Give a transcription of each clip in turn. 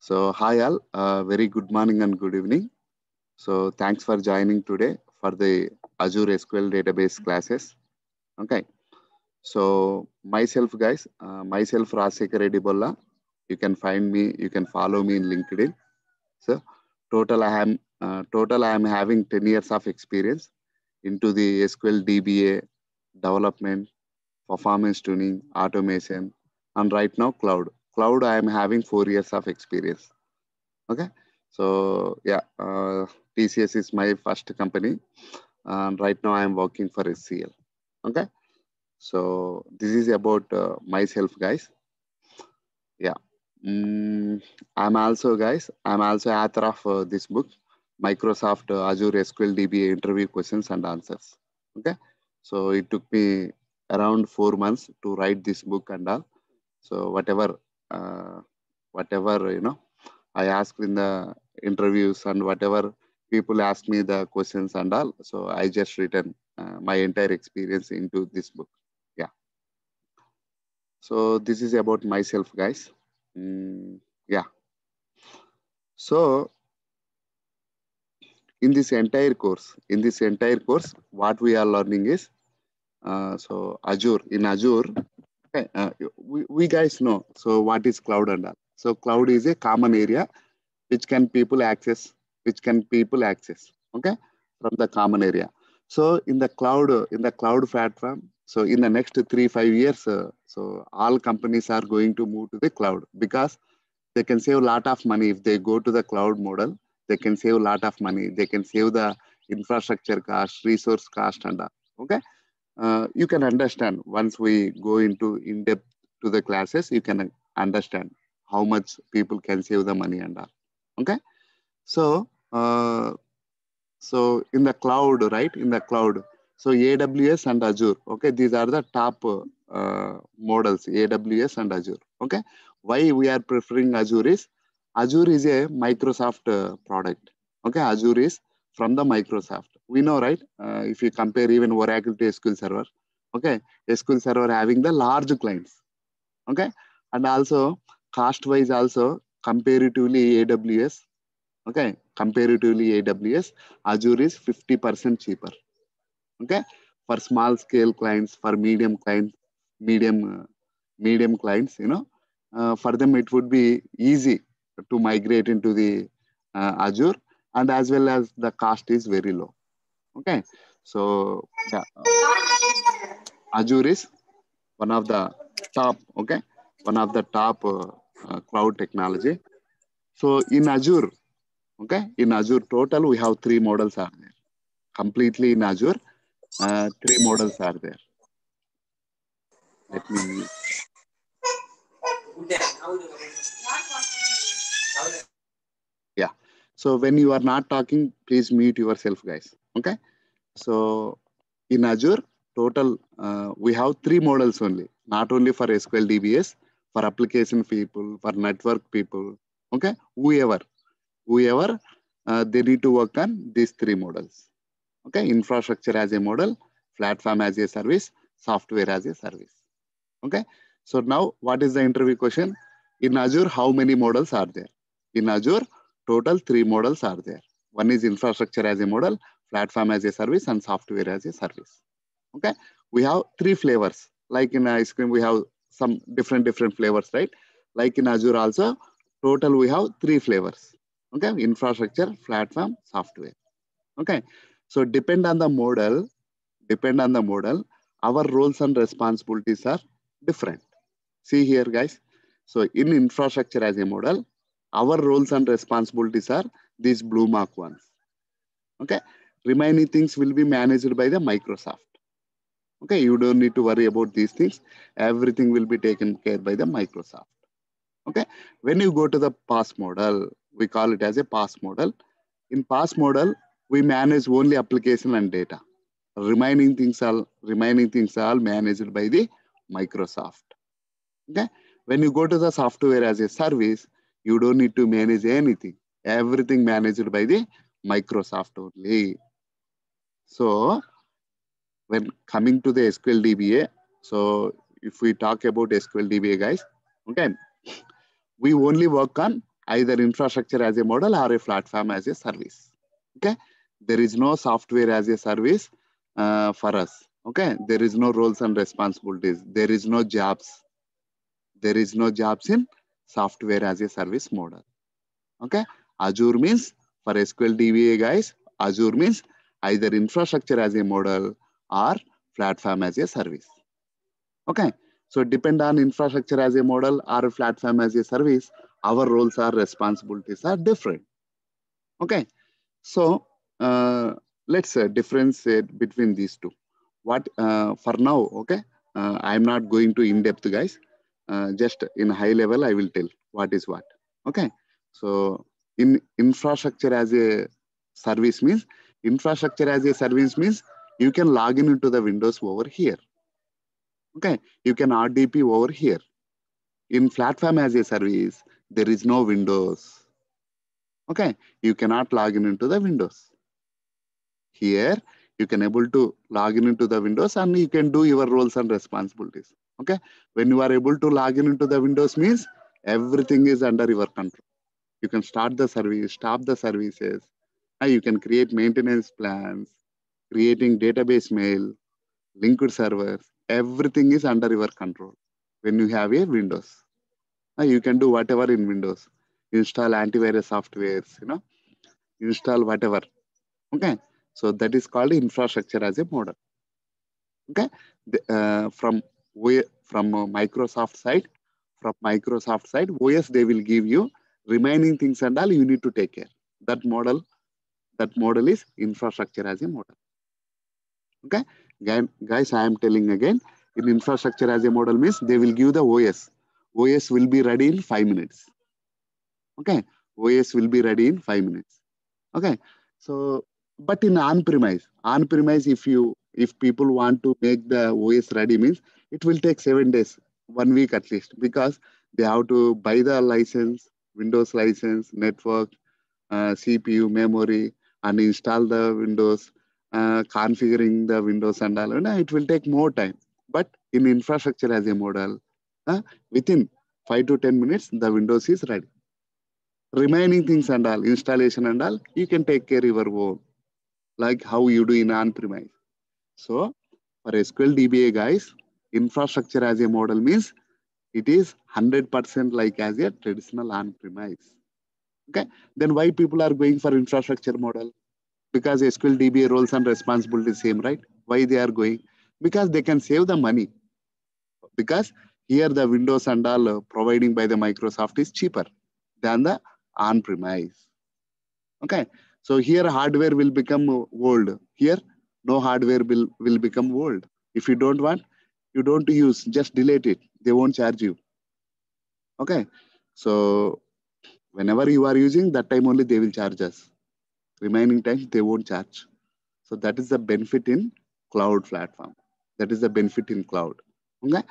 So hi all, very good morning and good evening. So thanks for joining today for the Azure SQL Database classes. Okay. So myself guys, myself Rasika Reddy Bolla. You can find me, you can follow me in LinkedIn. So total I am having 10 years of experience into the SQL DBA development, performance tuning, automation, and right now cloud. Cloud I am having 4 years of experience. Okay, so yeah, TCS is my first company, and right now I am working for SCL. Okay, so this is about myself, guys. Yeah, I'm also author of this book, Microsoft Azure SQL DBA interview questions and answers. Okay, so it took me around 4 months to write this book and all. So uh, whatever I asked in the interviews and whatever people ask me the questions and all. So I just written my entire experience into this book. Yeah. So this is about myself, guys. Yeah. So in this entire course, what we are learning is so Azure. In Azure, okay, we guys know. So what is cloud and all? So cloud is a common area which can people access, okay, from the common area. So in the cloud platform, so in the next 3 5 years, so all companies are going to move to the cloud because they can save a lot of money if they go to the cloud model. They can save a lot of money. They can save the infrastructure cost, resource cost, and all. Okay, you can understand once we go into in depth to the classes. You can understand how much people can save the money and all. Okay, so so in the cloud, right? In the cloud, so AWS and Azure. Okay, these are the top models, AWS and Azure. Okay, why we are preferring Azure is Azure is a Microsoft product. Okay, Azure is from the Microsoft. We know, right? If you compare even Oracle to SQL Server, okay, SQL Server having the large clients. Okay, and also cost wise also comparatively AWS. Okay, comparatively AWS, Azure is 50% cheaper. Okay, for small scale clients, for medium, medium clients, for them it would be easy to migrate into the Azure, and as well as the cost is very low. Okay, so yeah, Azure is one of the top. Okay, one of the top cloud technology. So in Azure, okay, in Azure total we have three models are there. Completely in Azure, three models are there. Let me, yeah. So when you are not talking, please mute yourself, guys. Okay. So in Azure, total, we have three models only, not only for SQL DBS, for application people, for network people. Okay. Whoever, they need to work on these three models. Okay. Infrastructure as a model, platform as a service, software as a service. Okay. So now what is the interview question? In Azure, how many models are there? In Azure, total three models are there. One is infrastructure as a model, platform as a service, and software as a service. Okay. We have three flavors. Like in ice cream, we have some different flavors, right? Like in Azure also, total we have three flavors. Okay. Infrastructure, platform, software. Okay. So depend on the model, our roles and responsibilities are different. See here, guys. So in infrastructure as a model, our roles and responsibilities are these blue mark ones. Okay. Remaining things will be managed by the Microsoft. Okay. You don't need to worry about these things. Everything will be taken care by the Microsoft. Okay. When you go to the PaaS model, we call it as a PaaS model. In PaaS model, we manage only application and data. Remaining things are managed by the Microsoft. Okay. When you go to the software as a service, you don't need to manage anything. Everything managed by the Microsoft only. So when coming to the SQL DBA, so if we talk about SQL DBA, guys, okay, we only work on either infrastructure as a model or a platform as a service. Okay, there is no software as a service for us. Okay, there is no roles and responsibilities. There is no jobs. There is no jobs in software as a service model. Okay, Azure means for SQL DBA guys, Azure means either infrastructure as a model or platform as a service. Okay, so depend on infrastructure as a model or a platform as a service, our roles or responsibilities are different. Okay, so let's differentiate between these two. What for now? Okay, I'm not going to in depth, guys. Just in high level, I will tell what is what. Okay, so in infrastructure as a service means you can log in into the Windows over here. Okay, you can RDP over here. In platform as a service, there is no Windows. Okay, you cannot log in into the Windows. Here, you can able to log in into the Windows and you can do your roles and responsibilities. Okay, when you are able to log in into the Windows means everything is under your control. You can start the service, stop the services. You can create maintenance plans, creating database mail, linked servers. Everything is under your control when you have a Windows. You can do whatever in Windows. Install antivirus softwares, install whatever. Okay, so that is called infrastructure as a model. Okay, from Microsoft side, OS they will give you remaining things and all you need to take care. That model is infrastructure as a model. Okay, guys, I am telling again. In infrastructure as a model means they will give the OS. OS will be ready in 5 minutes. Okay, OS will be ready in 5 minutes. Okay, so but in on-premise, if people want to make the OS ready means it will take 7 days, 1 week at least, because they have to buy the license, Windows license, network, CPU, memory, and install the Windows, configuring the Windows and all. It will take more time. But in infrastructure as a model, within 5 to 10 minutes, the Windows is ready. Remaining things and all, installation and all, you can take care of your own, like how you do in on-premise. So for SQL DBA guys, infrastructure as a model means it is 100% like as a traditional on-premise. Okay, then why people are going for infrastructure model? Because SQL DBA roles and responsibilities same, right? Why they are going? Because they can save the money. Because here the Windows and all providing by the Microsoft is cheaper than the on-premise. Okay, so here hardware will become old. Here, no hardware will become old. If you don't want, you don't use, just delete it. They won't charge you. Okay, so whenever you are using, that time only they will charge us. Remaining times, they won't charge. So that is the benefit in cloud platform. That is the benefit in cloud. Okay,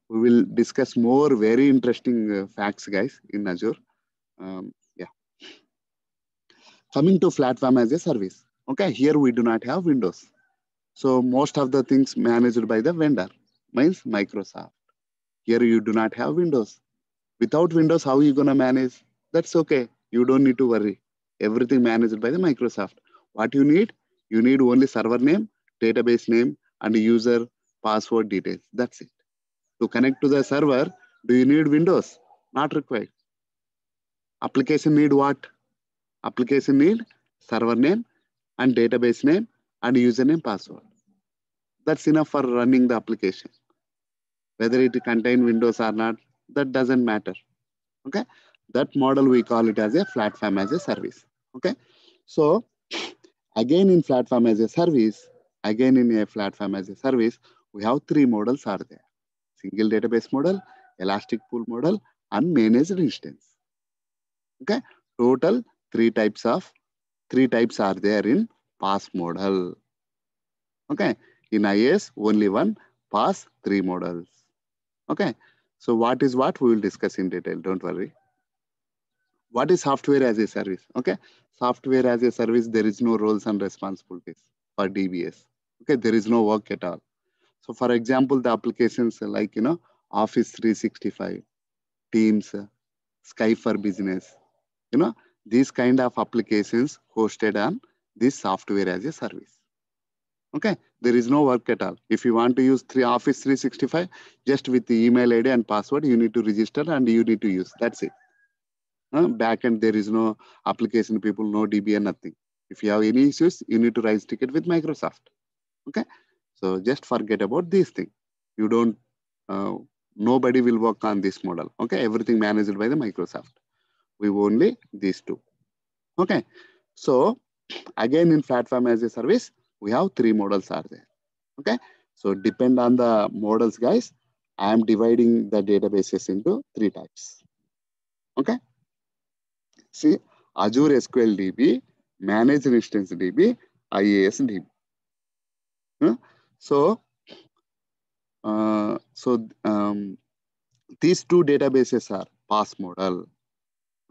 we will discuss more very interesting facts, guys, in Azure. Yeah. Coming to platform as a service. Okay, here we do not have Windows. So most of the things managed by the vendor, means Microsoft. Here you do not have Windows. Without Windows, how are you going to manage? That's okay. You don't need to worry. Everything managed by the Microsoft. What you need only server name, database name, and user password details. That's it. To connect to the server, do you need Windows? Not required. Application need what? Application need server name and database name and username password. That's enough for running the application. Whether it contain Windows or not, that doesn't matter. Okay, that model we call it as a platform as a service. Okay, so again in platform as a service, we have 3 models are there: single database model, elastic pool model, and managed instance. Okay, total 3 types are there in PaaS model. Okay, in IaaS only one, PaaS 3 models. Okay, so what is what we will discuss in detail, don't worry. What is software as a service? Okay, software as a service, there is no roles and responsibilities for DBS. Okay, there is no work at all. So for example, the applications like, Office 365, Teams, Skype for Business, these kind of applications hosted on this software as a service. Okay, there is no work at all. If you want to use Office 365, just with the email ID and password, you need to register and you need to use. That's it. Backend, there is no application people, no DBA, nothing. If you have any issues, you need to raise ticket with Microsoft. Okay, so just forget about these things. You don't, nobody will work on this model. Okay, everything managed by the Microsoft. We only these two. Okay, so again in platform as a service, we have 3 models are there. Okay, so depend on the models, guys. I am dividing the databases into 3 types. Okay, see, Azure SQL DB, Managed Instance DB, IaaS DB. So these 2 databases are PaaS model.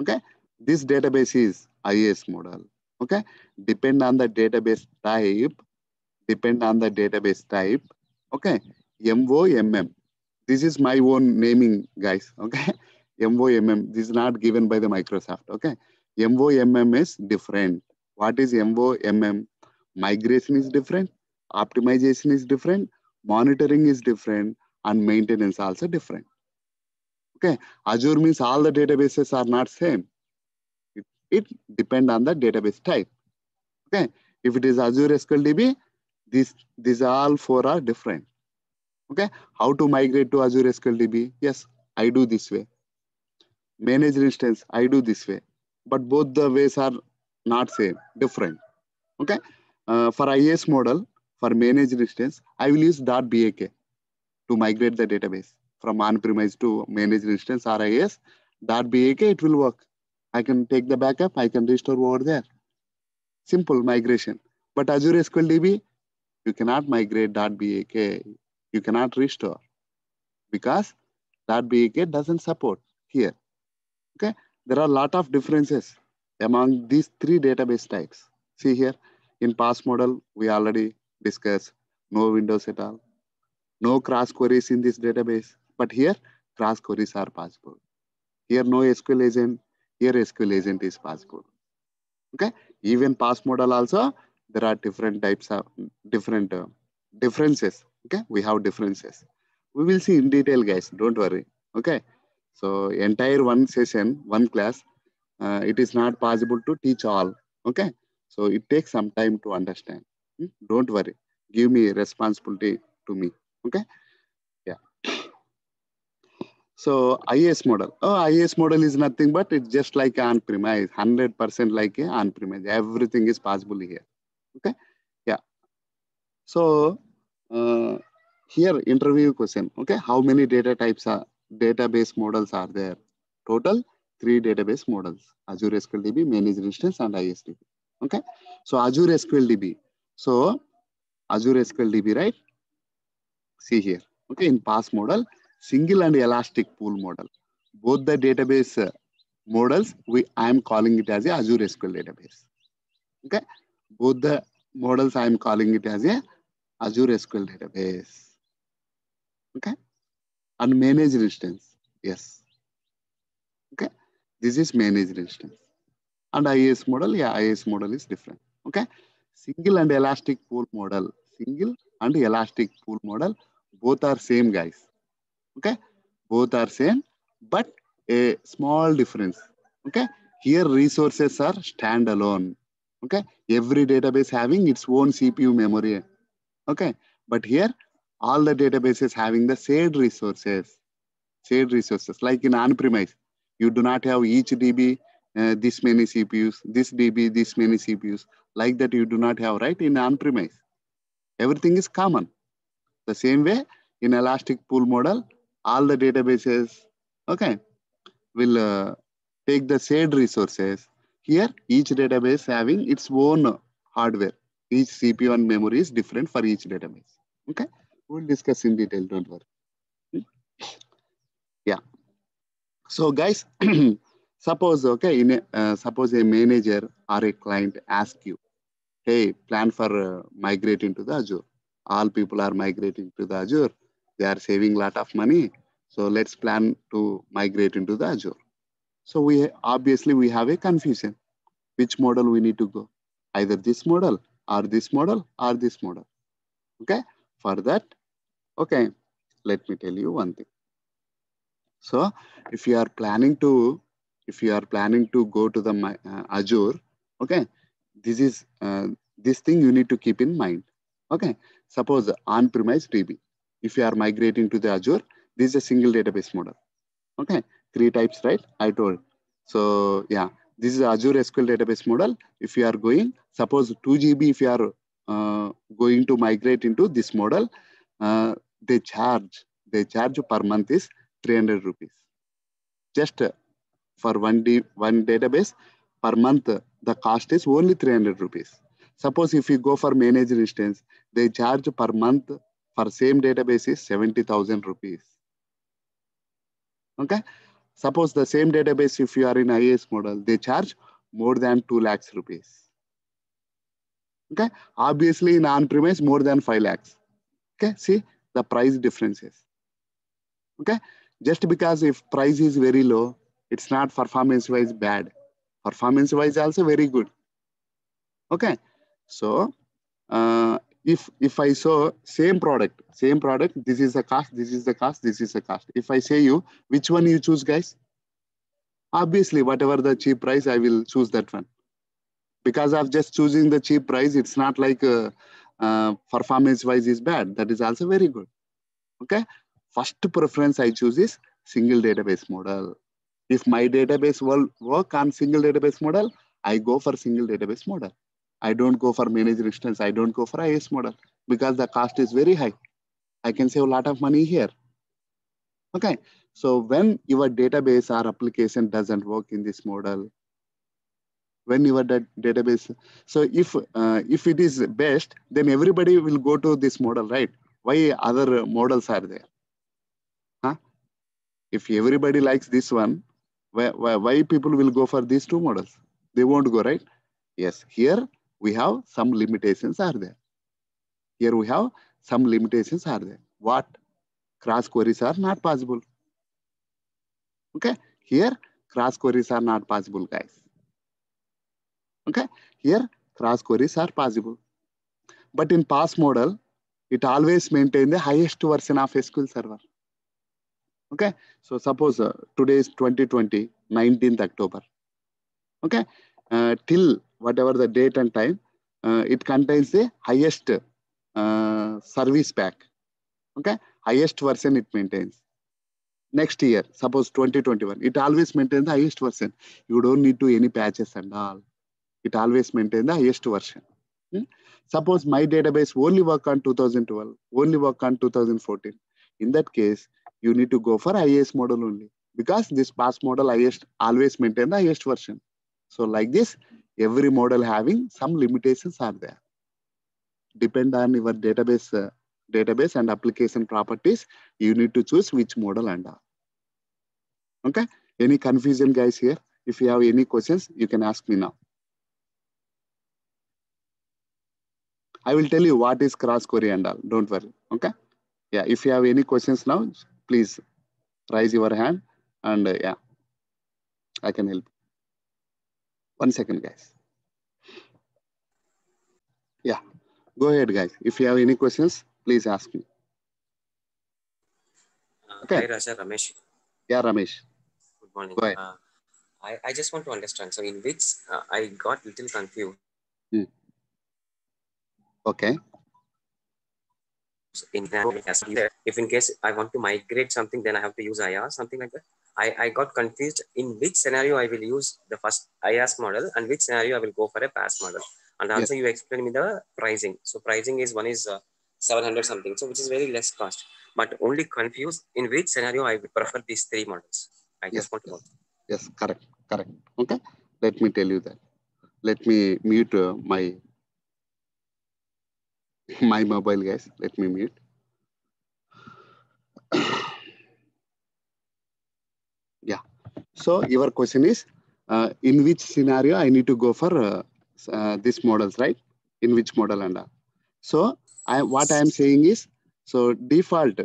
Okay, this database is IaaS model. Okay, depend on the database type. Okay, MOMM. This is my own naming, guys. Okay, MOMM. This is not given by the Microsoft. Okay, MOMM is different. What is MOMM? Migration is different. Optimization is different. Monitoring is different, and maintenance also different. Okay, Azure means all the databases are not same. It depends on the database type. Okay, if it is Azure SQL DB, these all 4 are different. Okay, how to migrate to Azure SQL DB? Yes, I do this way. Managed instance, I do this way. But both the ways are not same, different. Okay, for IaaS model, for managed instance, I will use .bak to migrate the database from on-premise to managed instance or IaaS. .bak, it will work. I can take the backup, I can restore over there. Simple migration. But Azure SQL DB, you cannot migrate .bak. You cannot restore because .bak doesn't support here. Okay, there are a lot of differences among these 3 database types. See here, in PaaS model, we already discussed no windows at all, no cross queries in this database. But here, cross queries are possible. Here, no SQL agent. Here, SQL agent is possible. Okay, even PaaS model also, there are different types of differences. Okay, we have differences. We will see in detail, guys. Don't worry. Okay, so entire one session, one class, it is not possible to teach all. Okay, so it takes some time to understand. Don't worry. Give me responsibility to me. Okay, yeah. So IaaS model. Oh, IaaS model is nothing but it's just like on-premise, 100% like a on-premise. Everything is possible here. Okay, yeah. So here interview question. Okay, how many database models are there? Total 3 database models: Azure SQL DB, Managed Instance, and ISDB. Okay, so Azure SQL DB. So Azure SQL DB, right? See here. Okay, in PaaS model, single and elastic pool model. Both the database models, I am calling it as a Azure SQL database. Okay, both the models I am calling it as a Azure SQL database. Okay, and managed instance. Yes. Okay, this is managed instance. And IaaS model, yeah, IaaS model is different. Okay, single and elastic pool model. Single and elastic pool model, both are same, guys. Okay, both are same, but a small difference. Okay, here resources are standalone. Okay, every database having its own CPU memory. Okay, but here all the databases having the shared resources. Shared resources like in on-premise, you do not have each DB this many CPUs, this DB this many CPUs. Like that you do not have, right? In on-premise, everything is common. The same way in elastic pool model, all the databases, okay, will take the shared resources. Here, each database having its own hardware. Each CPU and memory is different for each database. Okay, we'll discuss in detail. Don't worry. Yeah. So, guys, suppose suppose a manager or a client ask you, "Hey, plan for migrating to the Azure. All people are migrating to the Azure. They are saving a lot of money. So let's plan to migrate into the Azure." So we have a confusion. Which model we need to go? Either this model or this model or this model. Okay. For that, okay, let me tell you one thing. So if you are planning to go to the Azure, okay, this thing you need to keep in mind. Okay. Suppose on-premise DB. If you are migrating to the Azure, this is a single database model. Okay. 3 types, right? I told. So yeah, this is Azure SQL Database model. If you are going, suppose 2 GB, if you are going to migrate into this model, they charge per month is 300 rupees. Just for one database per month, the cost is only 300 rupees. Suppose if you go for managed instance, they charge per month for same database is 70,000 rupees. Okay. Suppose the same database, if you are in IAS model, they charge more than 2 lakhs rupees. Okay. Obviously in on-premise, more than 5 lakhs. Okay. See the price differences. Okay. Just because if price is very low, it's not performance-wise bad. Performance-wise also very good. Okay. So if I saw same product, this is the cost, this is the cost, this is the cost. If I say you, which one you choose, guys? Obviously, whatever the cheap price, I will choose that one. Because of just choosing the cheap price, it's not like performance-wise is bad. That is also very good. Okay. First preference I choose is single database model. If my database will work on single database model, I go for single database model. I don't go for managed instance. I don't go for IS model because the cost is very high. I can save a lot of money here. Okay. So when your database or application doesn't work in this model, when your database, so if it is best, then everybody will go to this model, right? Why other models are there? Huh? If everybody likes this one, why people will go for these 2 models? They won't go, right? Yes, here we have some limitations are there. Here we have some limitations are there. What? Cross queries are not possible. Okay, here cross queries are not possible, guys. Okay, here cross queries are possible. But in PaaS model, it always maintain the highest version of SQL Server. Okay, so suppose today is 2020, 19th October. Okay, till whatever the date and time, it contains the highest service pack. Okay, highest version it maintains. Next year, suppose 2021, it always maintains the highest version. You don't need to any patches and all. It always maintains the highest version. Suppose my database only work on 2012, only work on 2014. In that case, you need to go for IAS model only because this PaaS model always maintain the highest version. So like this, every model having some limitations are there. Depend on your database and application properties, you need to choose which model and all. Okay. Any confusion, guys, here? If you have any questions, you can ask me now. I will tell you what is cross query and all. Don't worry. Okay. Yeah. If you have any questions now, please raise your hand and yeah, I can help. 1 second, guys. Yeah. Go ahead, guys. If you have any questions, please ask me. Okay. Hi, Raja, Ramesh. Yeah, Ramesh. Good morning. Go ahead. I just want to understand. So in which I got little confused. Okay. If in case I want to migrate something, then I have to use IaaS, something like that. I got confused in which scenario I will use the first IaaS model and which scenario I will go for a PaaS model. And also you explained me the pricing. So pricing is one is 700 something, so which is very less cost. But only confused in which scenario I would prefer these 3 models. I just want to know. Yes, correct. Okay. Let me tell you that. Let me mute my mobile, guys. Let me mute. Yeah. So your question is, in which scenario I need to go for these models, right? In which model and all. So what I am saying is, So default,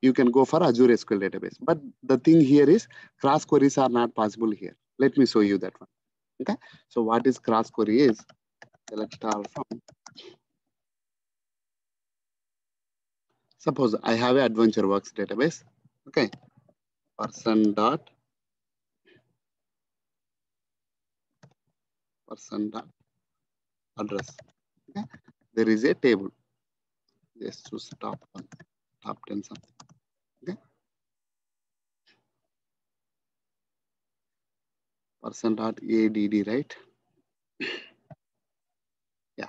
you can go for Azure SQL Database. But the thing here is cross queries are not possible here. Let me show you that one. Okay. So what is cross query is, select all from. Suppose I have a AdventureWorks database. Okay. Person dot address. Okay. There is a table. Just choose top 10 something. Okay. Person.add, right? Yeah.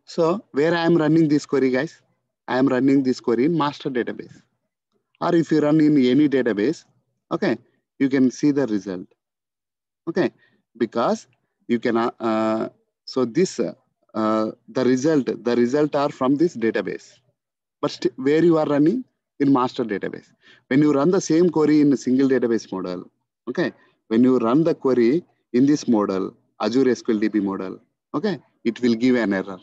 So where I am running this query, guys, I am running this query in master database. Or if you run in any database, okay, you can see the result. Okay, because you can, so this, the result are from this database. But where you are running? In master database. When you run the same query in a single database model, okay, when you run the query in this model, Azure SQL DB model, okay, it will give an error.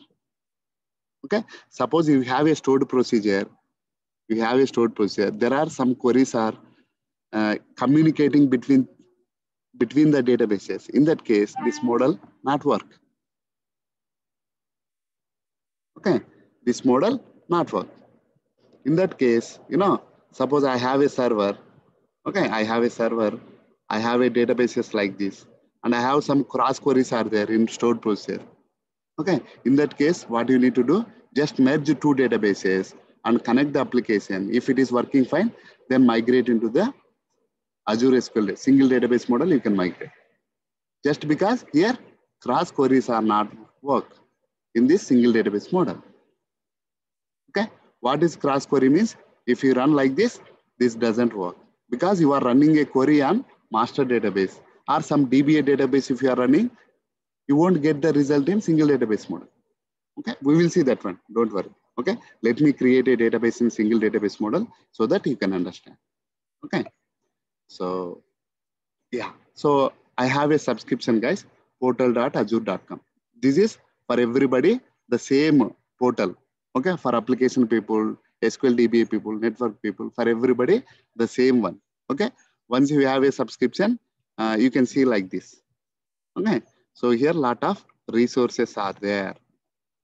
Okay, suppose you have a stored procedure, there are some queries are communicating between the databases. In that case, this model not work. Okay, this model not work. In that case, suppose I have a server. Okay, I have a server. I have a databases like this, and I have some cross queries are there in stored procedure. Okay, in that case, what you need to do? Just merge two databases and connect the application. If it is working fine, then migrate into the Azure SQL single database model. You can migrate. Just because here cross queries are not work in this single database model. Okay, what is cross query means? If you run like this doesn't work because you are running a query on master database or some DBA database. If you are running, you won't get the result in single database model. Okay, we will see that one. Don't worry. Okay, let me create a database in single database model so that you can understand. Okay, so yeah, so I have a subscription, guys, portal.azure.com. This is for everybody the same portal. Okay, for application people, SQL DBA people, network people, for everybody the same one. Okay, once you have a subscription, you can see like this. Okay, so here lot of resources are there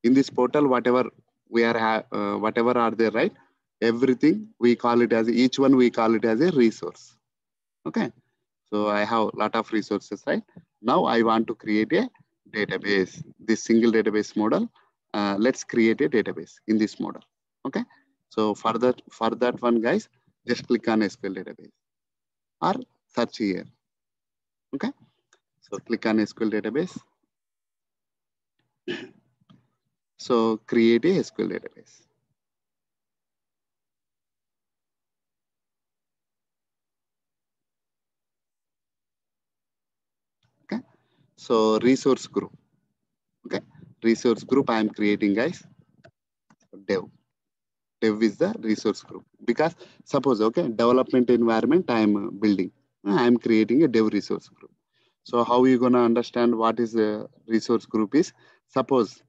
in this portal. Whatever whatever are there, right? Everything we call it as each one we call it as a resource. Okay. So I have a lot of resources, right? Now I want to create a database, this single database model. Let's create a database in this model. Okay. So for that one, guys, just click on SQL database or search here. Okay. So click on SQL database. So create a SQL database. Okay. So resource group. Okay. Resource group I am creating, guys. Dev is the resource group because suppose, okay, development environment I am building. I am creating a dev resource group. So how you gonna understand what is the resource group is? Suppose,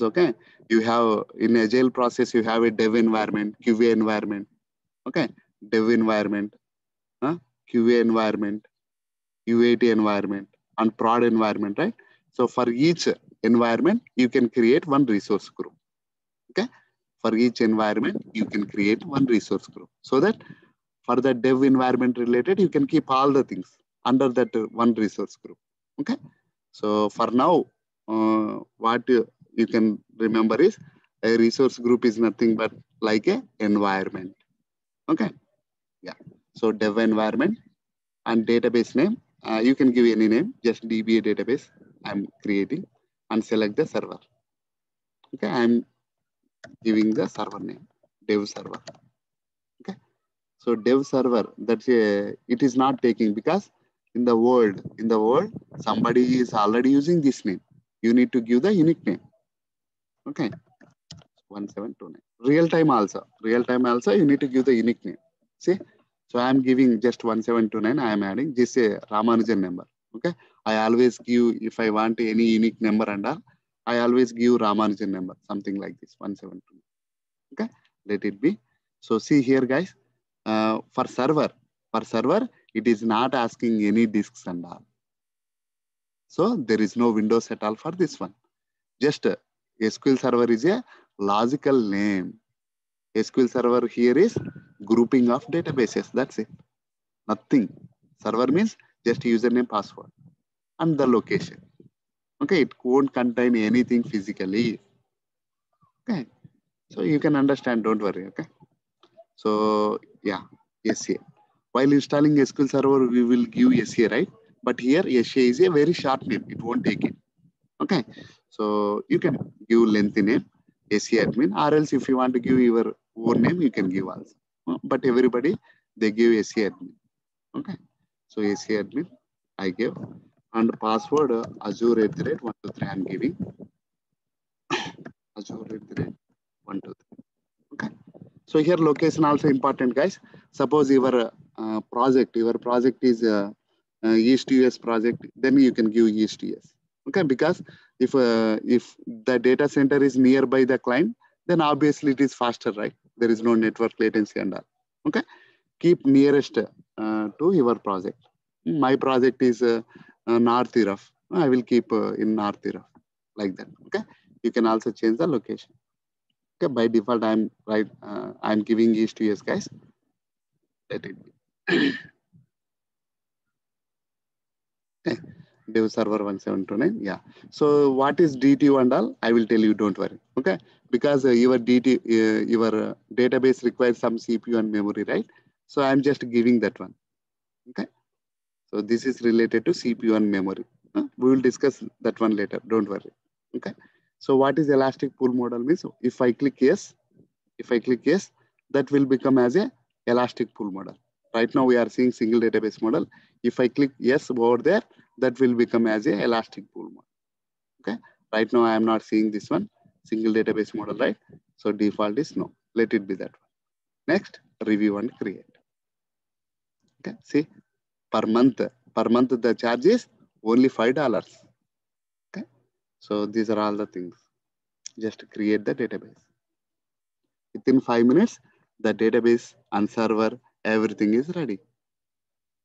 okay, you have in agile process, you have a dev environment, QA environment, okay, dev environment, QA environment, UAT environment, and prod environment, right? So for each environment, you can create one resource group. Okay. For each environment, you can create one resource group so that for the dev environment related, you can keep all the things under that one resource group. Okay. So for now, what you can remember is a resource group is nothing but like a environment. Okay. Yeah. So dev environment and database name, you can give any name, just DBA database I'm creating and select the server. Okay. I'm giving the server name, dev server. Okay. So dev server, that's it is not taking because in the world, somebody is already using this name. You need to give the unique name. Okay. 1729. Real time also, you need to give the unique name. See, so I am giving just 1729. I am adding this Ramanujan number. Okay. I always give, if I want any unique number and all, I always give Ramanujan number, something like this, 1729. Okay. Let it be. So see here, guys, for server, it is not asking any disks and all. So there is no Windows at all for this one. Just SQL Server is a logical name. SQL Server here is grouping of databases. That's it. Nothing. Server means just username, password, and the location. Okay, it won't contain anything physically. Okay, so you can understand. Don't worry. Okay. So yeah, SCA. While installing SQL Server, we will give SCA, right? But here SCA is a very short name. It won't take it. Okay. So you can give lengthy name, SCA admin, or else if you want to give your own name, you can give also. But everybody, they give SCA admin. Okay. So SCA admin, I give. And password Azure @123 I'm giving. Azure @123. Okay. So here location also important, guys. Suppose your project is East US project, then you can give East US. Okay, because if the data center is nearby the client, then obviously it is faster, right? There is no network latency and all. Okay, keep nearest to your project. My project is North Iraq. I will keep in North Iraq, like that. Okay, you can also change the location. Okay, by default, I'm giving East US, guys. Let it be. Okay. Dev server 1729. Yeah. So what is DTU and all? I will tell you. Don't worry. Okay. Because your database requires some CPU and memory, right? So I'm just giving that one. Okay. So this is related to CPU and memory. We will discuss that one later. Don't worry. Okay. So what is elastic pool model means? If I click yes, that will become as a elastic pool model. Right now we are seeing single database model. If I click yes over there, that will become as a elastic pool model. Okay. Right now I am not seeing this one, single database model, right? So default is no. Let it be that one. Next, review and create. Okay. See, per month the charge is only $5. Okay. So these are all the things. Just create the database. Within 5 minutes, the database and server, everything is ready.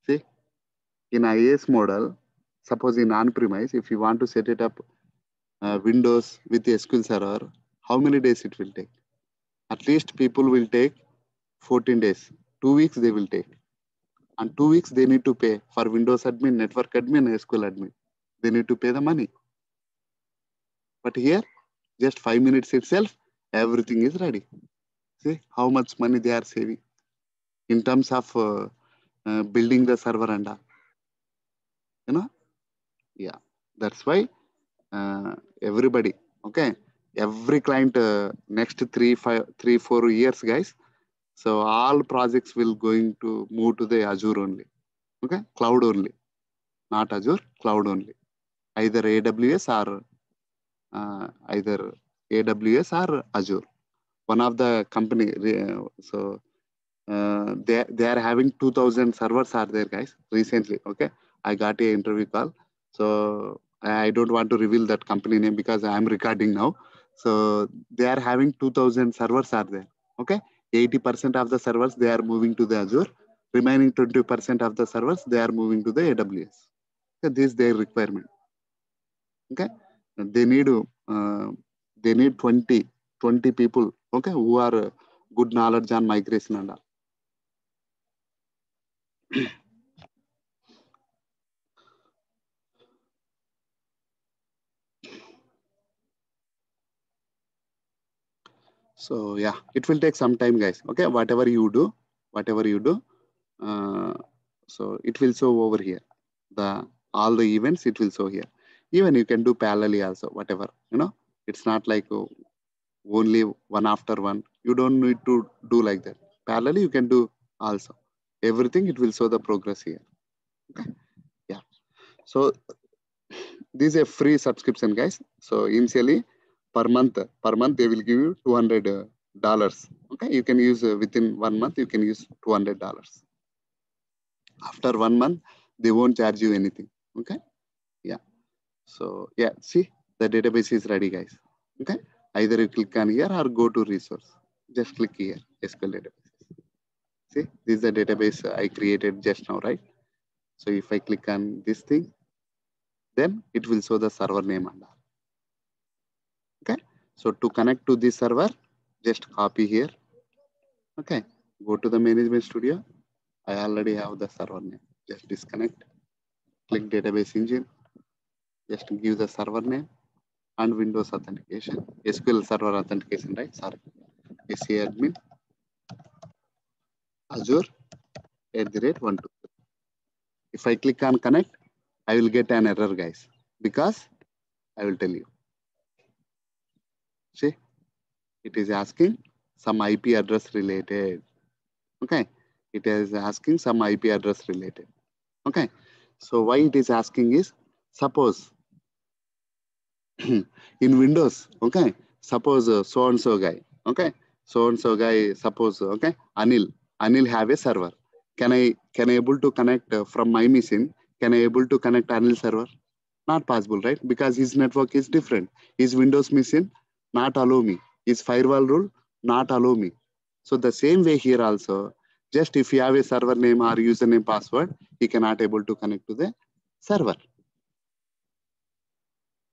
See, in IaaS model, suppose in on-premise, if you want to set it up Windows with SQL Server, how many days it will take? At least people will take 14 days. 2 weeks they will take. And 2 weeks they need to pay for Windows admin, network admin, SQL admin. They need to pay the money. But here, just 5 minutes itself, everything is ready. See how much money they are saving in terms of building the server and all. You know? Yeah. That's why everybody, okay, every client next 4 years, guys. So all projects will going to move to the Azure only. Okay, cloud only, not Azure, cloud only. Either AWS or Azure. One of the company, they are having 2,000 servers are there, guys. Recently, okay, I got a interview call. So I don't want to reveal that company name because I am recording now. So they are having 2,000 servers are there. Okay, 80% of the servers they are moving to the Azure. Remaining 20% of the servers they are moving to the AWS. So this is their requirement. Okay, they need 20 people. Okay, who are good knowledge on migration and all. So yeah, it will take some time, guys. Okay, whatever you do, so it will show over here. All the events it will show here. Even you can do parallelly also, whatever, you know. It's not like only one after one. You don't need to do like that. Parallelly you can do also. Everything it will show the progress here. Okay, yeah. So this is a free subscription, guys. So initially per month they will give you $200. Okay, you can use within 1 month you can use $200. After 1 month they won't charge you anything. Okay, yeah. So yeah, see the database is ready, guys. Okay, either you click on here or go to resource. Just click here, SQL Databases. See, this is the database I created just now, right? So if I click on this thing, then it will show the server name and all. Okay. So to connect to this server, just copy here. Okay. Go to the management studio. I already have the server name. Just disconnect. Click database engine. Just give the server name and Windows authentication. SQL Server authentication, right? Sorry. admin Azure @123. If I click on connect, I will get an error, guys, because I will tell you. See, it is asking some IP address related. Okay. It is asking some IP address related. Okay. So why it is asking is, suppose in Windows, okay, suppose so-and-so guy, okay, so-and-so guy, suppose, okay, Anil have a server. Can I able to connect from my machine? Can I able to connect Anil server? Not possible, right? Because his network is different. His Windows machine not allow me. His firewall rule not allow me. So the same way here also, just if you have a server name or username password, he cannot able to connect to the server.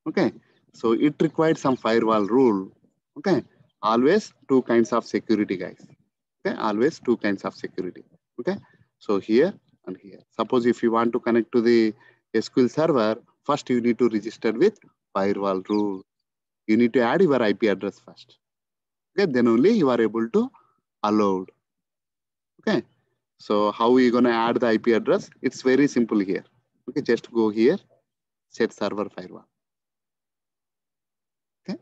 Okay. So it required some firewall rule. Okay. Always two kinds of security, guys. Okay. Always two kinds of security. Okay. So here and here. Suppose if you want to connect to the SQL server, first you need to register with firewall rule. You need to add your IP address first. Okay. Then only you are able to allow. Okay. So how are you going to add the IP address? It's very simple here. Okay. Just go here, set server firewall. Okay.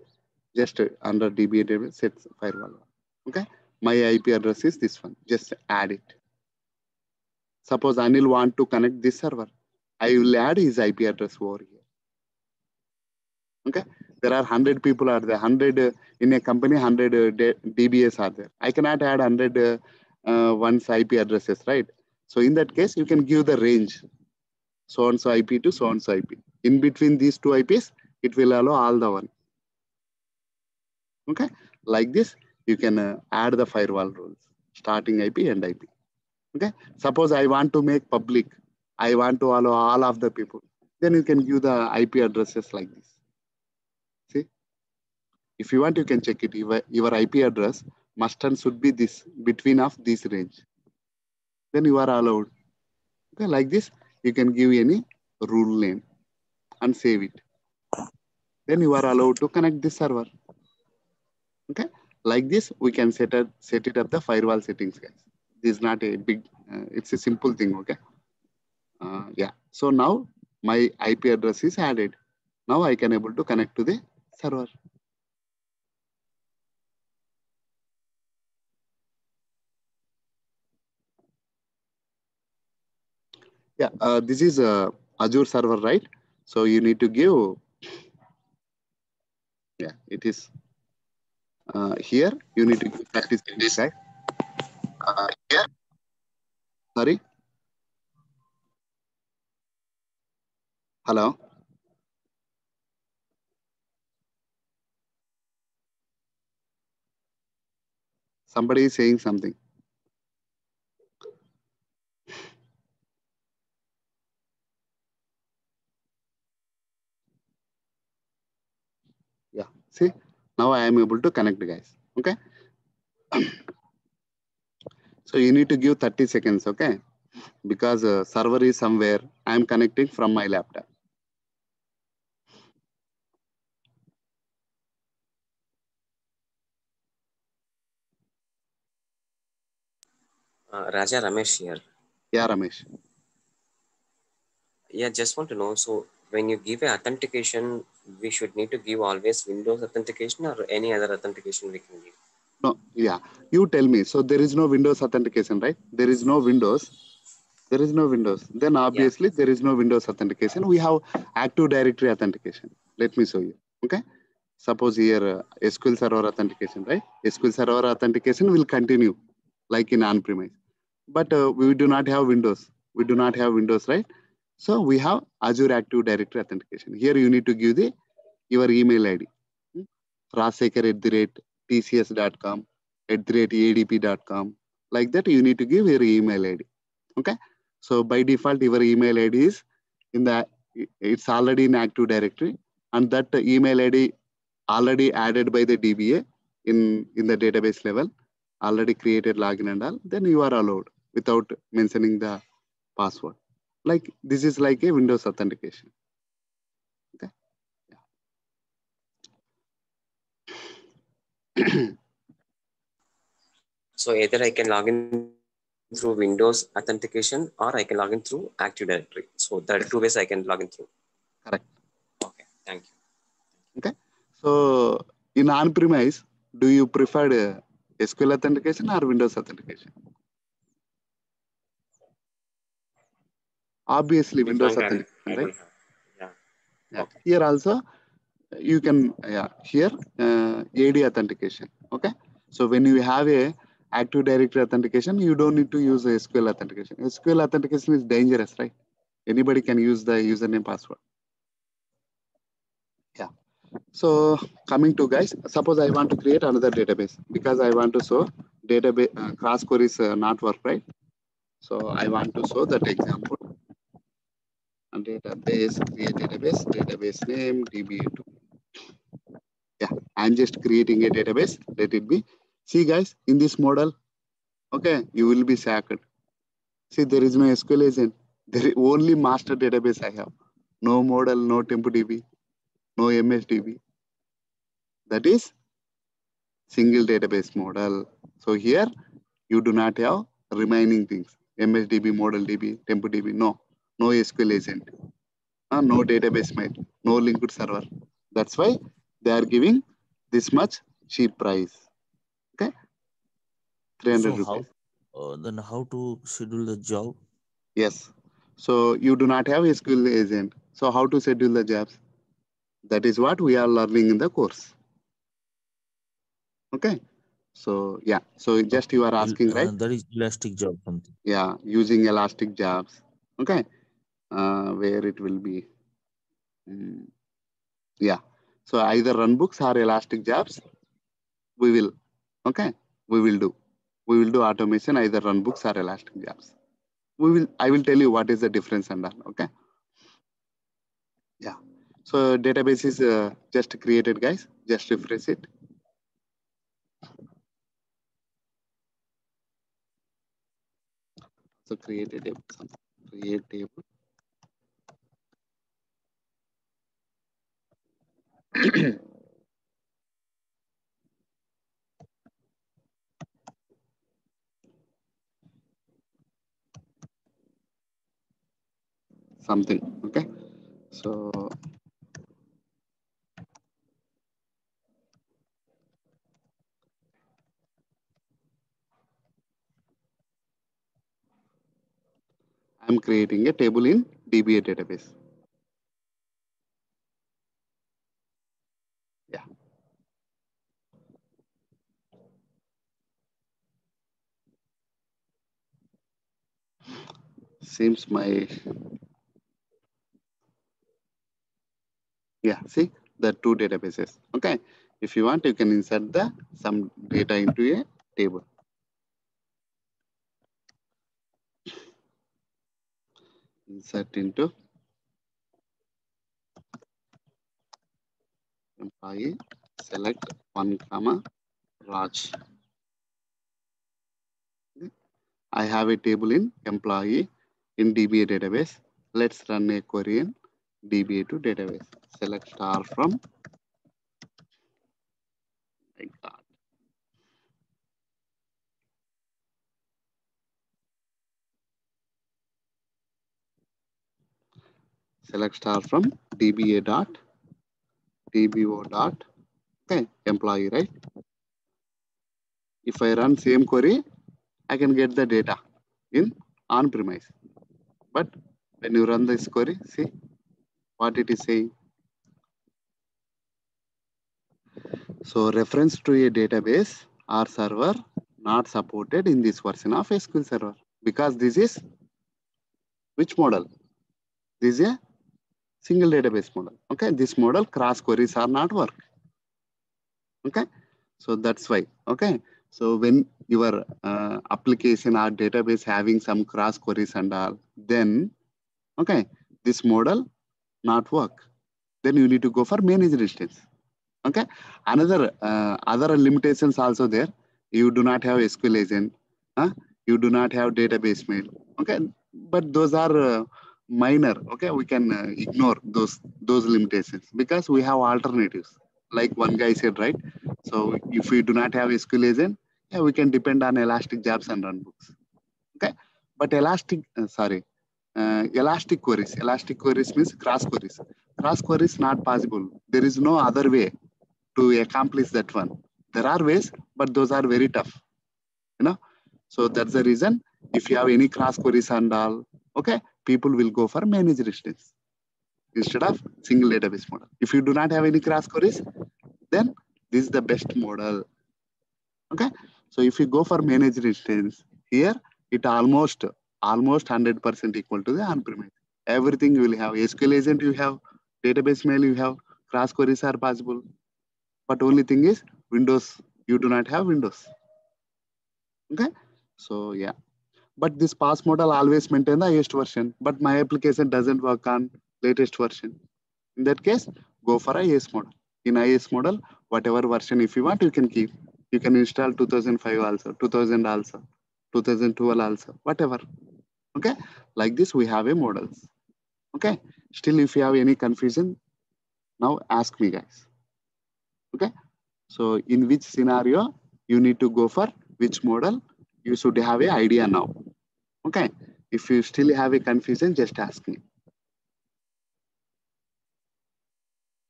Just under DBA database, set firewall. Okay. My IP address is this one. Just add it. Suppose Anil want to connect this server. I will add his IP address over here. Okay. There are 100 people are there. 100 in a company, 100 DBAs are there. I cannot add 100 one's IP addresses, right? So in that case, you can give the range. So-and-so IP to so-and-so IP. In between these two IPs, it will allow all the one. Okay. Like this, you can add the firewall rules, starting IP and IP. Okay. Suppose I want to make public. I want to allow all of the people. Then you can give the IP addresses like this. See, if you want, you can check it. Your IP address must and should be this between of this range. Then you are allowed. Okay. Like this, you can give any rule name and save it. Then you are allowed to connect this server. Okay. Like this, we can set it up the firewall settings, guys. This is not a big, it's a simple thing. Okay. Yeah. So now my IP address is added. Now I can able to connect to the server. Yeah. This is Azure server, right? So you need to give. Yeah, it is. Here you need to give 30 seconds, right? Here. Sorry. Hello. Somebody is saying something. Yeah. See, now I am able to connect, guys. Okay. So you need to give 30 seconds, okay? Because server is somewhere. I am connecting from my laptop. Raja, Ramesh here. Yeah, Ramesh. Yeah, just want to know. So when you give a authentication, we should need to give always Windows authentication or any other authentication we can give. No, yeah. You tell me. So there is no Windows authentication, right? There is no Windows. There is no Windows. Then Yeah. obviously there is no Windows authentication. We have Active Directory authentication. Let me show you. Okay. Suppose here SQL Server authentication, right? SQL Server authentication will continue like in on-premise. But we do not have Windows. We do not have Windows, right? So we have Azure Active Directory authentication. Here you need to give your email ID. Rasekhar@tcs.com. adp.com. Like that, you need to give your email ID. Okay. So by default, your email ID is it's already in Active Directory, and that email ID already added by the DBA in the database level, already created login and all, then you are allowed without mentioning the password. Like this is like a Windows authentication. Okay. Yeah. So either I can log in through Windows authentication or I can log in through Active Directory. So there are two ways I can log in through. Correct. Okay, thank you. Okay. So in on-premise, do you prefer SQL authentication or Windows authentication? Obviously, Windows authentication, right? Yeah. Okay. Here also, you can here AD authentication. Okay. So when you have a Active Directory authentication, you don't need to use SQL authentication. SQL authentication is dangerous, right? Anybody can use the username password. Yeah. So coming to guys, suppose I want to create another database because I want to show database cross queries not work, right? So I want to show that example. And database, create database name, DBA2. Yeah, I'm just creating a database. Let it be. See guys, in this model, okay, you will be sacked. See, there is no SQL agent. There is only master database I have. No model, no TempDB, no MSDB. That is single database model. So here you do not have remaining things. MSDB, model DB, TempDB, no. No SQL agent. No database made, no linked server. That's why they are giving this much cheap price. Okay, 300 So rupees. then how to schedule the job? Yes. So you do not have a SQL agent. So how to schedule the jobs? That is what we are learning in the course. Okay. So yeah. So just you are asking, right? That is elastic job something. Yeah, using elastic jobs. Okay. Where it will be. Yeah. So either Runbooks or elastic jobs, we will. Okay. We will do. We will do automation either Runbooks or elastic jobs. I will tell you what is the difference and all. Okay. Yeah. So database is just created, guys. Just refresh it. So create a table. Create table. Something. Okay. So I'm creating a table in DBA database. Yeah. Seems my, yeah, see the two databases. Okay. If you want, you can insert some data into a table. Insert into employee, select 1, Raj. I have a table in employee in DBA database. Let's run a query in DBA to database. Select star from like that. Select star from DBA dot DBO dot, okay, employee, right? If I run same query, I can get the data in on-premise. But when you run this query, see what it is saying. So reference to a database or server not supported in this version of SQL Server because this is which model? This is a single database model. Okay, this model cross queries are not work. Okay, so that's why. Okay, So when your application or database having some cross queries and all, then okay, this model not work. Then you need to go for managed instance. Okay, another other limitations also there. You do not have SQL agent. You do not have database mail. Okay, but those are minor. Okay, we can ignore those limitations because we have alternatives. Like one guy said, right? So if we do not have SQL agent, yeah, we can depend on Elastic Jobs and Runbooks. Okay, but Elastic queries. Elastic queries means cross queries. Cross queries not possible. There is no other way to accomplish that one. There are ways, but those are very tough. You know, so that's the reason. If you have any cross queries and all, okay, people will go for managed instance instead of single database model. If you do not have any cross queries, then this is the best model. Okay, so if you go for managed instance, here it almost 100% equal to the on-premise. Everything you will have. SQL agent you have, database mail you have, cross queries are possible. But only thing is Windows, you do not have Windows. Okay, so yeah. But this pass model always maintain the highest version, but my application doesn't work on latest version. In that case, go for IS model. In IS model, whatever version if you want, you can keep. You can install 2005 also, 2000 also, 2012 also, whatever. Okay, like this we have a models. Okay, still if you have any confusion, now ask me guys. Okay, so in which scenario you need to go for which model, you should have an idea now. Okay, if you still have a confusion, just ask me.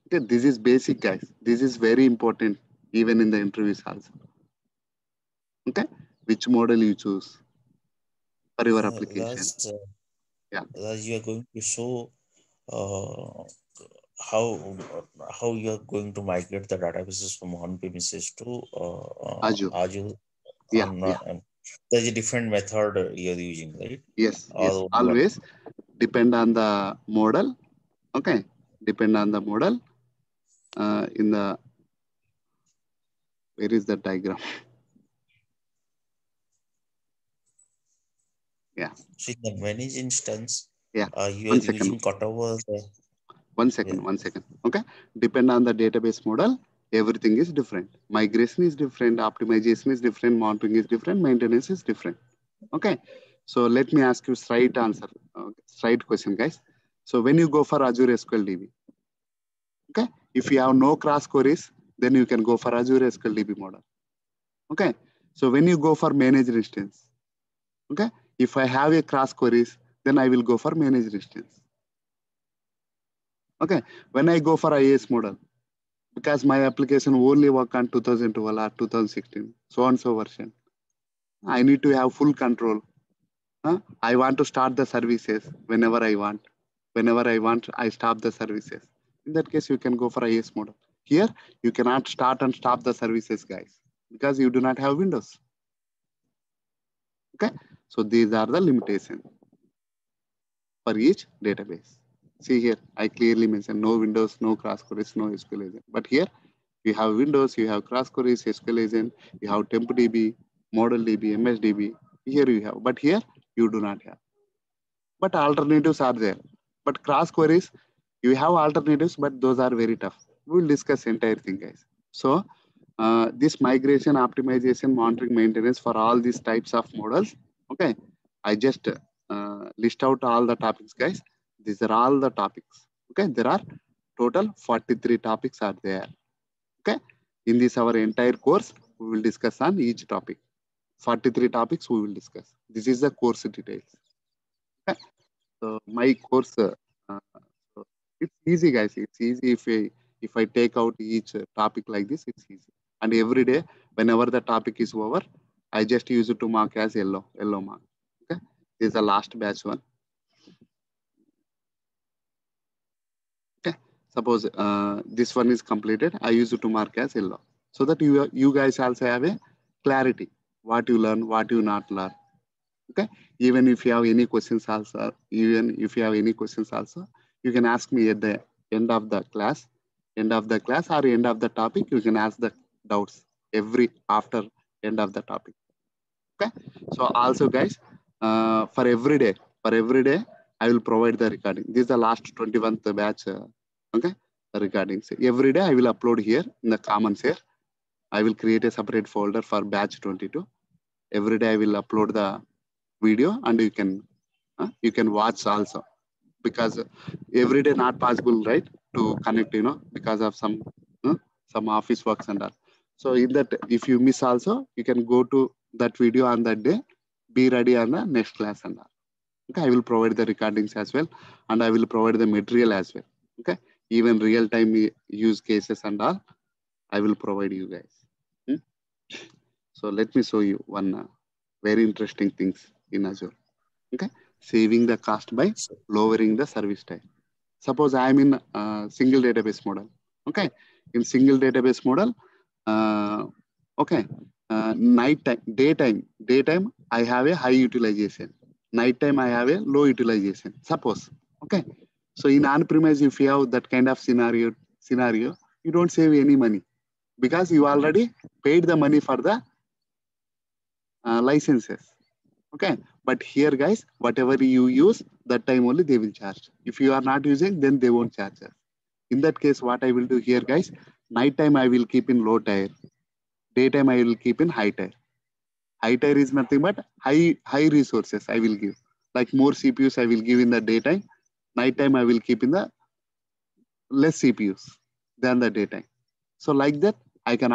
Okay, this is basic guys. This is very important even in the interviews also. Okay, which model you choose for your application. Yeah, As you are going to show uh, how you are going to migrate the databases from on-premises to Azure. Azure. Yeah, yeah. There's a different method you are using, right? Yes, yes. Always depend on the model. Okay, depend on the model. In the where is the diagram? Yeah. So in the managed instance, yeah. You are using cutover. One second. Okay. Depend on the database model. Everything is different. Migration is different. Optimization is different. Monitoring is different. Maintenance is different. Okay. So let me ask you straight answer. Straight question, guys. So when you go for Azure SQL DB, okay, if you have no cross queries, then you can go for Azure SQL DB model. Okay. So when you go for managed instance, okay, if I have a cross queries, then I will go for managed instance. Okay. When I go for IAS model, because my application only work on 2012 or 2016, so and so version, I need to have full control. I want to start the services whenever I want. Whenever I want, I stop the services. In that case, you can go for IAS model. Here, you cannot start and stop the services, guys, because you do not have Windows. Okay, so these are the limitations for each database. See here, I clearly mentioned no Windows, no cross queries, no SQL agent. But here, you have Windows, you have cross queries, SQL agent, you have TempDB, ModelDB, MSDB. Here you have, but here you do not have. But alternatives are there. But cross queries, you have alternatives, but those are very tough. We will discuss entire thing, guys. So this migration, optimization, monitoring, maintenance for all these types of models. Okay, I just list out all the topics, guys. These are all the topics. Okay, there are total 43 topics are there. Okay, in this our entire course, we will discuss on each topic. 43 topics we will discuss. This is the course details. Okay, so my course, so it's easy, guys. It's easy if I take out each topic like this, it's easy. And every day, whenever the topic is over, I just use it to mark as yellow mark. Okay, this is the last batch one. Okay, suppose this one is completed, I use it to mark as yellow, so that you guys also have a clarity what you learn, what you not learn. Okay, even if you have any questions also, you can ask me at the end of the class or end of the topic. You can ask the doubts after End of the topic. Okay. So also guys, for every day, I will provide the recording. This is the last 21th batch. Okay. The recordings. Every day I will upload here in the comments here. I will create a separate folder for batch 22. Every day I will upload the video and you can watch also, because every day not possible, right, to connect, because of some office works and all. So in that, if you miss also, you can go to that video on that day, be ready on the next class and all. Okay, I will provide the recordings as well, and I will provide the material as well. Okay, even real time use cases and all, I will provide you guys. So let me show you one very interesting things in Azure. Okay, saving the cost by lowering the service time. Suppose I am in single database model. Okay, in single database model, daytime I have a high utilization. Nighttime I have a low utilization. Suppose. Okay, so in on-premise, if you have that kind of scenario, you don't save any money because you already paid the money for the licenses. Okay, but here guys, whatever you use, that time only they will charge. If you are not using, then they won't charge us. In that case, what I will do here guys, nighttime I will keep in low tier, daytime I will keep in high tier. High tier is nothing but high resources I will give. Like more CPUs I will give in the daytime, nighttime I will keep in the less CPUs than the daytime. So like that, I can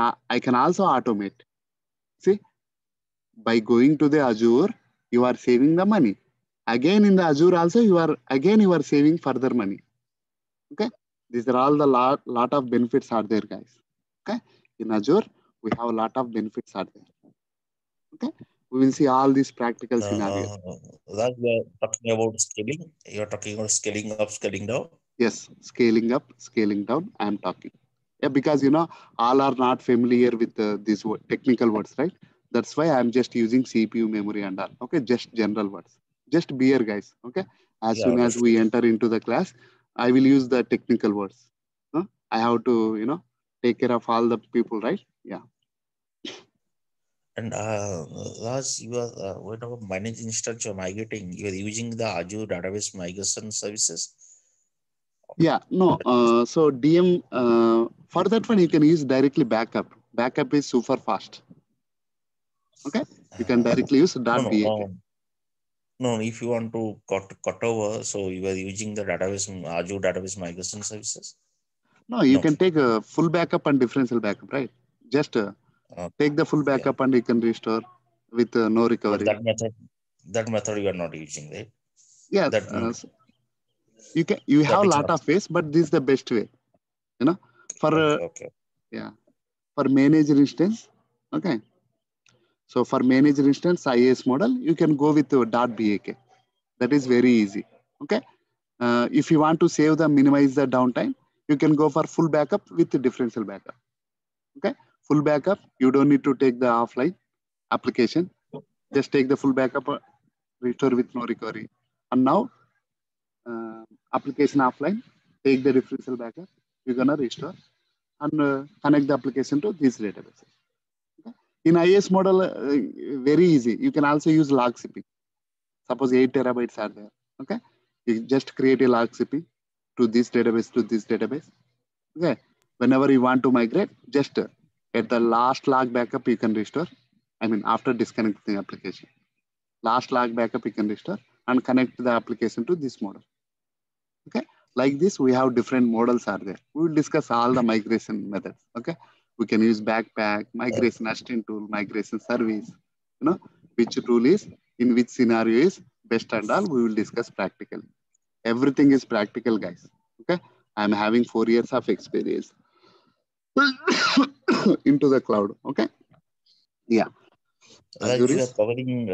also automate. See, by going to the Azure, you are saving the money. Again in the Azure also, you are saving further money. Okay, these are all the lot of benefits are there, guys. Okay, in Azure we have a lot of benefits are there. Okay, we will see all these practical scenarios. That you are talking about scaling. You are talking about scaling up, scaling down. Yes, scaling up, scaling down. I am talking. Yeah, because all are not familiar with these technical words, right? That's why I'm just using CPU memory and all. Okay, just general words. Just bear, guys. Okay, as soon as we enter into the class, I will use the technical words. I have to take care of all the people, right? Yeah. And Raj, you are whenever managed instance you're migrating, you are using the Azure Database Migration services. Yeah, no. So DM for that one you can use directly backup. Backup is super fast. Okay, you can directly use .BAK. No, if you want to cut over, so you are using the database Azure Database Migration services. No, you can take a full backup and differential backup, right? Just take the full backup and you can restore with no recovery. But that method you are not using, right? Yeah, you have a lot of ways, but this is the best way. For for managed instance, okay. So for managed instance IAS model, you can go with .BAK. That is very easy. Okay. If you want to save the minimize the downtime, you can go for full backup with the differential backup. Okay, full backup, you don't need to take the offline application. Just take the full backup, restore with no recovery. And now application offline, take the differential backup, you're gonna restore and connect the application to these databases. Okay? In IS model, very easy. You can also use log CP. Suppose 8 terabytes are there. Okay, you just create a log CP to this database. Okay, whenever you want to migrate, just at the last log backup you can restore. I mean, after disconnecting the application, last log backup you can restore and connect the application to this model. Okay, like this we have different models are there. We will discuss all the migration methods. Okay, we can use backpack, migration assistant tool, migration service. Which tool is in which scenario is best and all. We will discuss practically. Everything is practical, guys. Okay, I'm having 4 years of experience into the cloud. Okay, yeah. You are covering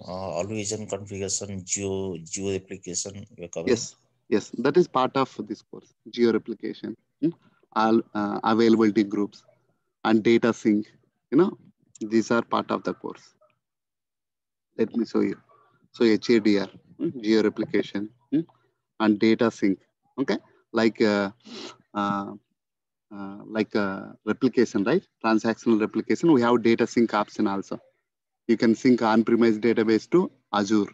always in configuration, Geo Replication. You are covering. Yes, that is part of this course. Geo Replication, all availability groups, and data sync. These are part of the course. Let me show you. So HADR, Geo Replication, and data sync. Okay, like like replication, right? Transactional replication. We have data sync option also. You can sync on-premise database to Azure,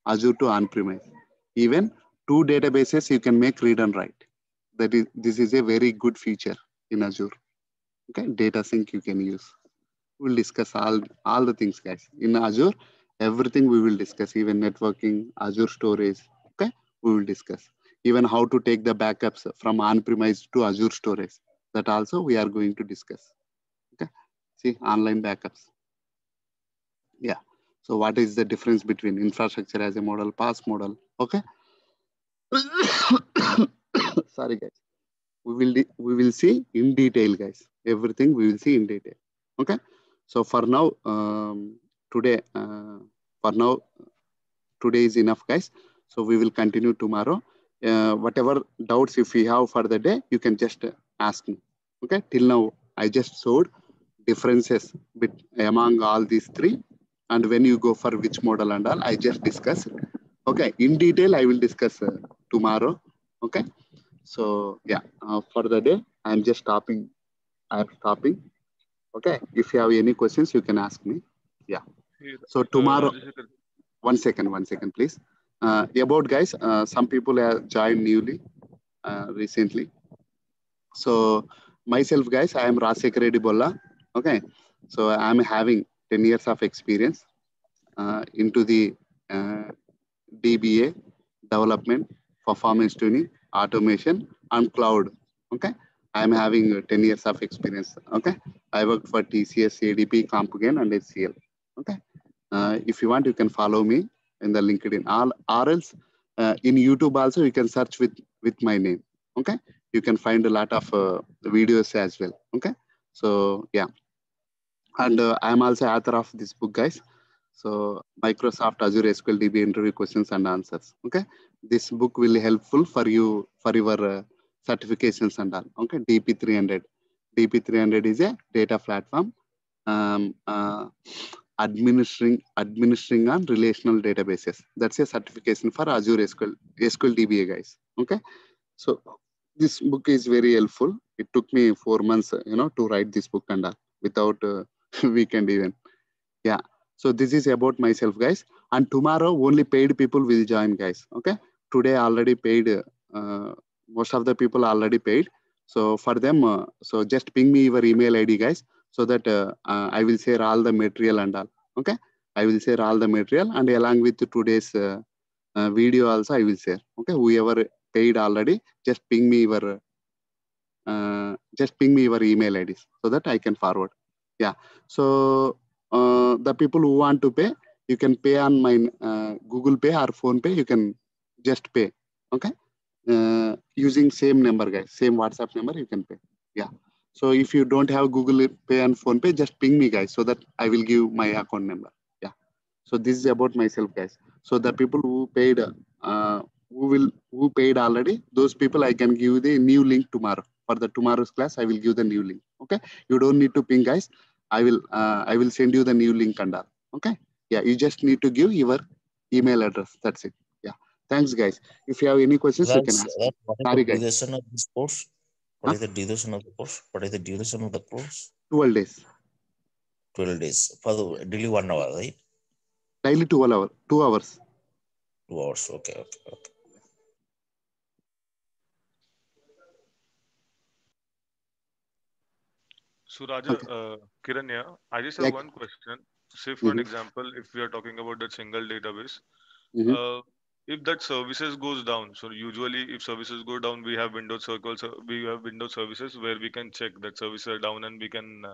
Azure to on-premise. Even two databases you can make read and write. This is a very good feature in Azure. Okay, data sync you can use. We'll discuss all the things, guys. In Azure, everything we will discuss, even networking, Azure storage. Okay, we will discuss. Even how to take the backups from on-premise to Azure storage. That also we are going to discuss. Okay, see, online backups. Yeah. So what is the difference between infrastructure as a model, PaaS model? Okay. Sorry, guys. We will see in detail, guys. Everything we will see in detail. Okay. So for now, today is enough, guys. So we will continue tomorrow. Whatever doubts if you have for the day, you can just ask me. Okay. Till now, I just showed differences among all these three. And when you go for which model and all, I just discuss. Okay, in detail, I will discuss tomorrow. Okay, so yeah, for the day, I'm just stopping. I'm stopping. Okay, if you have any questions, you can ask me. Yeah. So tomorrow, one second, please. About guys, some people have joined newly, recently. So myself, guys, I am Rasekar Reddy Bolla. Okay, so I'm having 10 years of experience into the DBA, development, performance tuning, automation, and cloud. Okay, I'm having 10 years of experience. Okay, I worked for TCS, ADP, Compgain, and HCL. Okay, if you want, you can follow me in the LinkedIn. Or else in YouTube also you can search with my name. Okay, you can find a lot of videos as well. Okay, so yeah, and I'm also author of this book, guys. So Microsoft Azure SQL DBA interview questions and answers. Okay, this book will be helpful for you for your certifications and all. Okay, DP300. DP300 is a data platform administering on relational databases. That's a certification for Azure SQL DBA, guys. Okay, so this book is very helpful. It took me 4 months, to write this book and all without weekend even. Yeah. So this is about myself, guys. And tomorrow only paid people will join, guys. Okay. Today already paid. Most of the people already paid. So for them, so just ping me your email ID, guys, so that I will share all the material and all. Okay. I will share all the material and along with today's video also I will share. Okay. Whoever paid already, just ping me your email IDs so that I can forward. Yeah. So the people who want to pay, you can pay on my Google Pay or Phone Pay. You can just pay. Okay. Using same number, guys, same WhatsApp number, you can pay. Yeah. So if you don't have Google Pay and Phone Pay, just ping me, guys, so that I will give my account number. Yeah. So this is about myself, guys. So the people who paid, who paid already, those people I can give the new link tomorrow. For the tomorrow's class, I will give the new link. Okay. You don't need to ping, guys. I will send you the new link and all. Okay. Yeah. You just need to give your email address. That's it. Yeah. Thanks, guys. If you have any questions, you can ask. What is the duration of this course? What is the duration of the course? What is the duration of the course? 12 days. 12 days. For the daily 1 hour, right? Daily 12 hours. 2 hours. 2 hours. Okay. So Raja, Kiran here. I just have one question. Say for an example, if we are talking about that single database, if that services goes down, so usually if services go down, we have Windows circles, we have Windows services where we can check that services are down and we can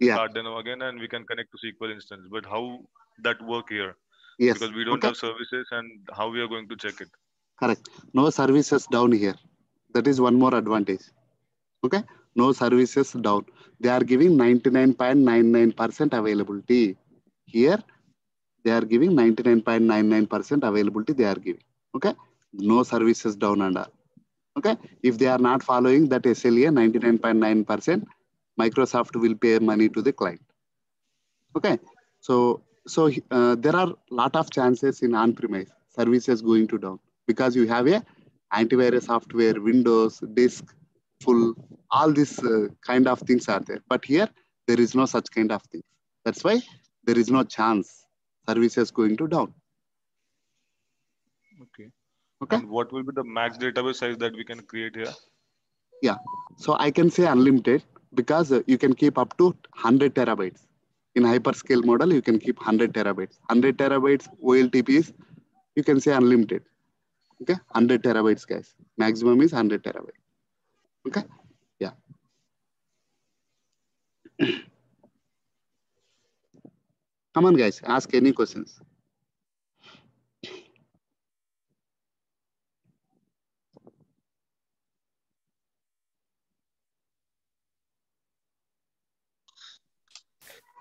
start them again and we can connect to SQL instance. But how that work here? Yes. Because we don't have services, and how we are going to check it? Correct. No services down here. That is one more advantage. Okay. No services down. They are giving 99.99% availability. Here, they are giving 99.99% availability they are giving. Okay. No services down and all. Okay. If they are not following that SLA 99.9%, Microsoft will pay money to the client. Okay. So there are a lot of chances in on-premise services going to down because you have a antivirus software, Windows, disk, full, all these kind of things are there. But here, there is no such kind of things. That's why there is no chance services going to down. Okay. Okay. And what will be the max database size that we can create here? Yeah. So I can say unlimited because you can keep up to 100 terabytes. In hyperscale model, you can keep 100 terabytes. 100 terabytes OLTPs, you can say unlimited. Okay. 100 terabytes, guys. Maximum is 100 terabytes. Okay. Yeah. Come on, guys. Ask any questions.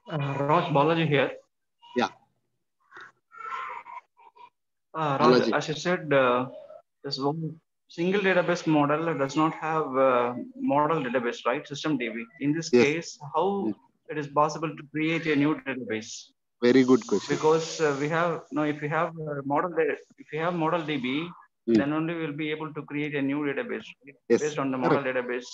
Raj, Balaji here. Yeah. Raj, as you said, this one single database model does not have model database, right? System DB. In this case, how it is possible to create a new database? Very good question. Because we have if we have model DB, then only we'll be able to create a new database based on the model database.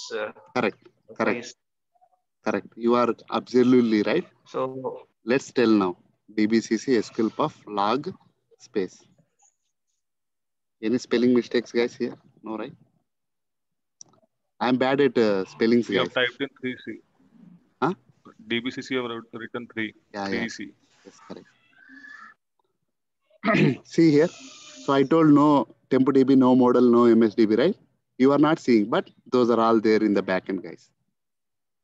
Correct. You are absolutely right. So let's tell now. DBCC SQL puff log space. Any spelling mistakes, guys, here? No, right? I'm bad at spellings, guys. You have typed in 3C. Huh? DBCC you have written 3. Yeah, 3C. Yeah. Yes, correct. See here. So I told no TempoDB, no model, no MSDB, right? You are not seeing, but those are all there in the backend, guys.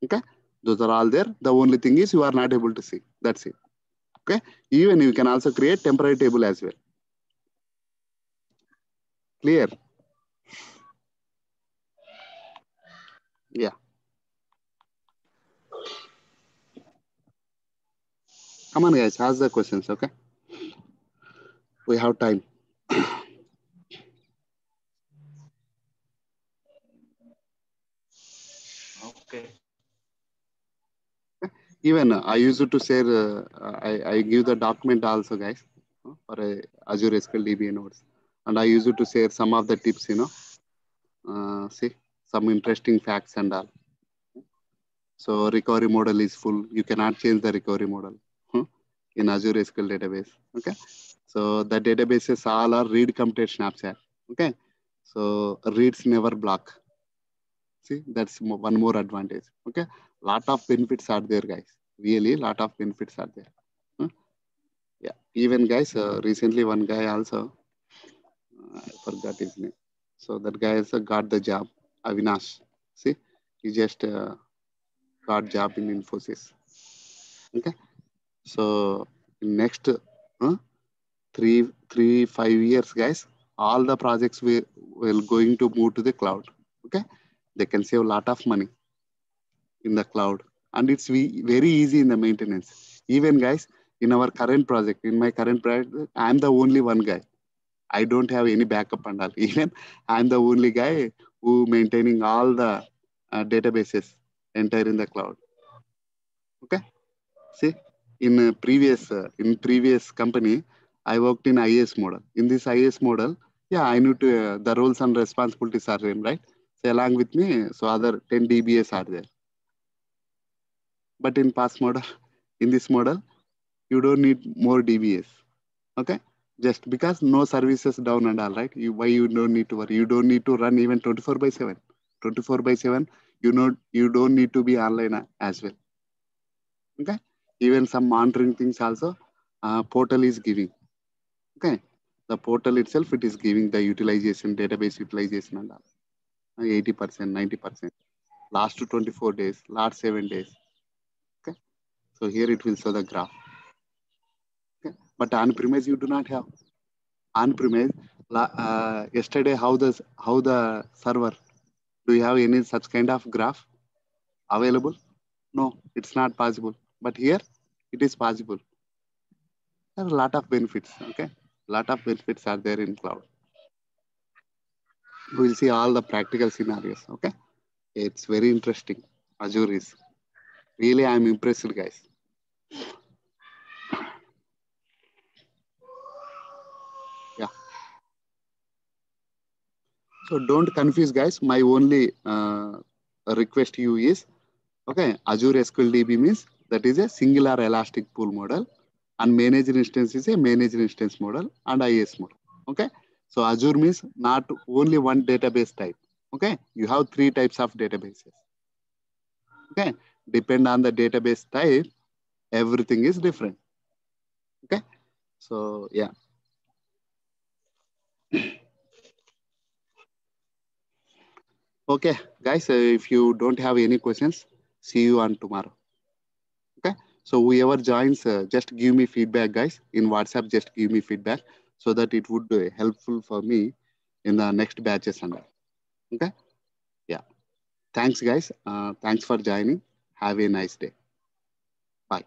Okay? Those are all there. The only thing is you are not able to see. That's it. Okay? Even you can also create temporary table as well. Clear? Yeah. Come on, guys. Ask the questions, okay? We have time. Okay. Even I used to share, I give the document also, guys, for Azure SQL DBA nodes. And I used to share some of the tips, see, some interesting facts and all. So recovery model is full. You cannot change the recovery model in Azure SQL database. Okay. So the databases all are read computed snapshot. Okay. So reads never block. See, that's one more advantage. Okay. Lot of benefits are there, guys. Really, lot of benefits are there. Yeah. Even, guys, recently one guy also, I forgot his name. So that guy also got the job, Avinash. See, he just got job in Infosys. Okay. So next 5 years, guys, all the projects will going to move to the cloud. Okay. They can save a lot of money in the cloud. And it's very easy in the maintenance. Even, guys, in our current project, in my current project, I'm the only one guy. I don't have any backup and all. Even I'm the only guy who maintaining all the databases entire in the cloud. Okay. See, in previous company, I worked in IAS model. In this IAS model, yeah, I knew to, the roles and responsibilities are same, right? So along with me, so other 10 DBAs are there. But in past model, in this model, you don't need more DBAs. Okay. Just because no services down and all, right? Why you don't need to worry? You don't need to run even 24/7. 24/7, you don't need to be online as well. Okay. Even some monitoring things also, portal is giving. Okay. The portal itself, it is giving the utilization, database utilization and all. 80%, 90%. Last 24 days, last 7 days. Okay. So here it will show the graph. Okay. But on-premise, you do not have. On-premise, yesterday, how the server, do you have any such kind of graph available? No, it's not possible. But here, it is possible. There are a lot of benefits, okay? A lot of benefits are there in cloud. We'll see all the practical scenarios, okay? It's very interesting. Azure is. Really, I'm impressed, guys. Yeah. So don't confuse, guys. My only request you is, okay, Azure SQL DB means that is a singular elastic pool model, and managed instance is a managed instance model and IS model. Okay, so Azure means not only one database type. Okay, you have 3 types of databases. Okay, depend on the database type, everything is different. Okay, so yeah. Okay, guys, if you don't have any questions, see you on tomorrow. Okay, so whoever joins, just give me feedback, guys. In WhatsApp, just give me feedback so that it would be helpful for me in the next batches and all. Okay, yeah. Thanks, guys. Thanks for joining. Have a nice day. Bye.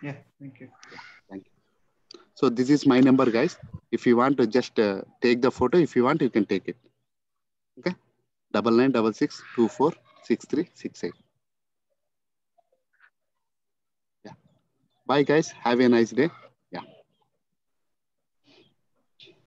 Yeah, thank you. Yeah, thank you. So this is my number, guys. If you want to just take the photo, if you want, you can take it. Okay, 9966246368. Yeah. Bye, guys. Have a nice day.